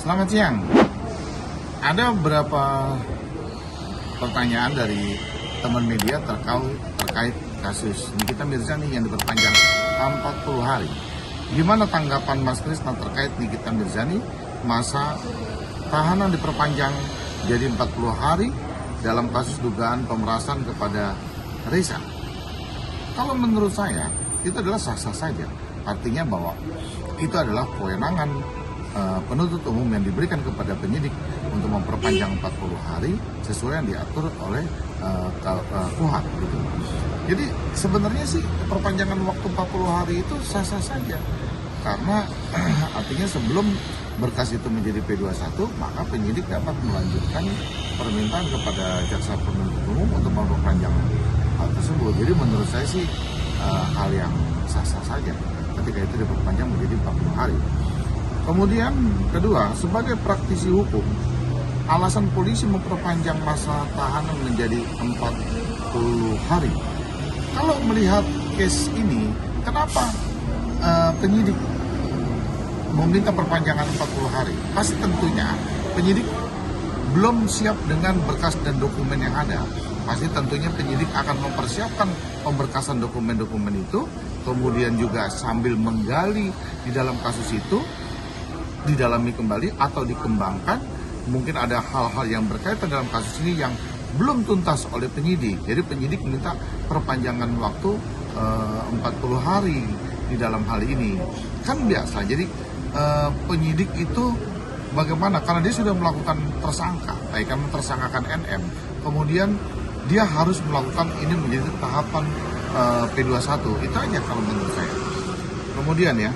Selamat siang. Ada beberapa pertanyaan dari teman media terkait kasus Nikita Mirzani yang diperpanjang 40 hari. Gimana tanggapan Mas Krisna terkait Nikita Mirzani? Masa tahanan diperpanjang jadi 40 hari dalam kasus dugaan pemerasan kepada Reza. Kalau menurut saya, itu adalah sah-sah saja. Artinya bahwa itu adalah kewenangan penuntut umum yang diberikan kepada penyidik untuk memperpanjang 40 hari sesuai yang diatur oleh KUHP. Gitu. Jadi sebenarnya sih perpanjangan waktu 40 hari itu sah-sah saja. Karena artinya sebelum berkas itu menjadi P21, maka penyidik dapat melanjutkan permintaan kepada jaksa penuntut umum untuk memperpanjang hal tersebut. Jadi menurut saya sih hal yang sah-sah saja ketika itu diperpanjang menjadi 40 hari. Kemudian kedua, sebagai praktisi hukum, alasan polisi memperpanjang masa tahanan menjadi 40 hari. Kalau melihat case ini, kenapa penyidik meminta perpanjangan 40 hari? Pasti tentunya penyidik belum siap dengan berkas dan dokumen yang ada. Pasti tentunya penyidik akan mempersiapkan pemberkasan dokumen-dokumen itu, kemudian juga sambil menggali di dalam kasus itu, didalami kembali atau dikembangkan. Mungkin ada hal-hal yang berkaitan dalam kasus ini yang belum tuntas oleh penyidik. Jadi penyidik minta perpanjangan waktu 40 hari di dalam hal ini. Kan biasa, jadi penyidik itu bagaimana? Karena dia sudah melakukan tersangka, kan tersangkakan NM, kemudian dia harus melakukan ini menjadi tahapan P21. Itu aja kalau menurut saya. Kemudian ya,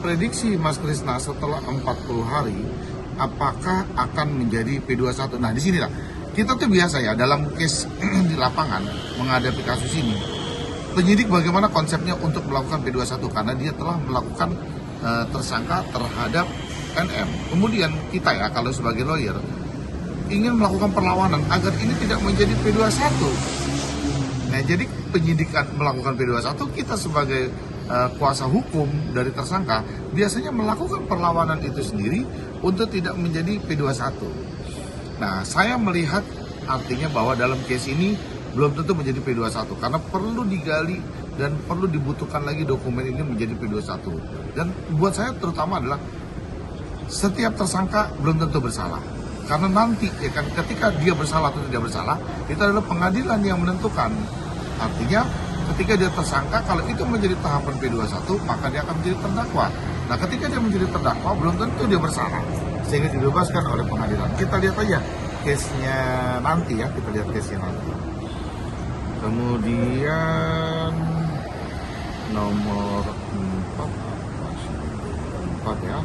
prediksi Mas Krisna setelah 40 hari, apakah akan menjadi P21? Nah, disinilah kita tuh biasa ya dalam case di lapangan menghadapi kasus ini. Penyidik bagaimana konsepnya untuk melakukan P21 karena dia telah melakukan tersangka terhadap NM. Kemudian kita ya kalau sebagai lawyer ingin melakukan perlawanan agar ini tidak menjadi P21. Nah, jadi penyidikan melakukan P21, kita sebagai kuasa hukum dari tersangka biasanya melakukan perlawanan itu sendiri untuk tidak menjadi P21. Nah, saya melihat artinya bahwa dalam case ini belum tentu menjadi P21 karena perlu digali dan perlu dibutuhkan lagi dokumen ini menjadi P21. Dan buat saya terutama adalah setiap tersangka belum tentu bersalah. Karena nanti ya kan ketika dia bersalah atau tidak bersalah, itu adalah pengadilan yang menentukan. Artinya ketika dia tersangka, kalau itu menjadi tahapan P21, maka dia akan menjadi terdakwa. Nah, ketika dia menjadi terdakwa, belum tentu dia bersalah, sehingga dibebaskan oleh pengadilan. Kita lihat aja case-nya nanti ya, kita lihat case-nya nanti. Kemudian nomor 4 ya.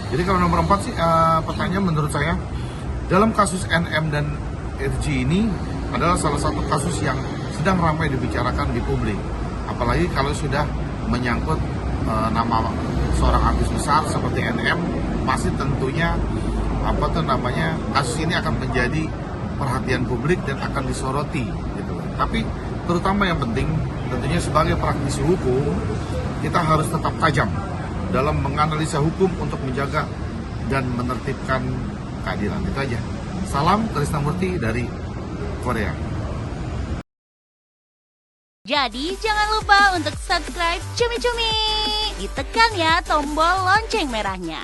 Jadi kalau nomor 4 sih, pertanyaan menurut saya, dalam kasus NM dan FG ini adalah salah satu kasus yang sedang ramai dibicarakan di publik. Apalagi kalau sudah menyangkut nama seorang artis besar seperti NM, pasti tentunya kasus ini akan menjadi perhatian publik dan akan disoroti gitu. Tapi terutama yang penting tentunya sebagai praktisi hukum kita harus tetap tajam dalam menganalisa hukum untuk menjaga dan menertibkan keadilan. Itu aja. Salam Krisnamurti dari Korea. Jadi jangan lupa untuk subscribe Cumi Cumi. Ditekan ya tombol lonceng merahnya.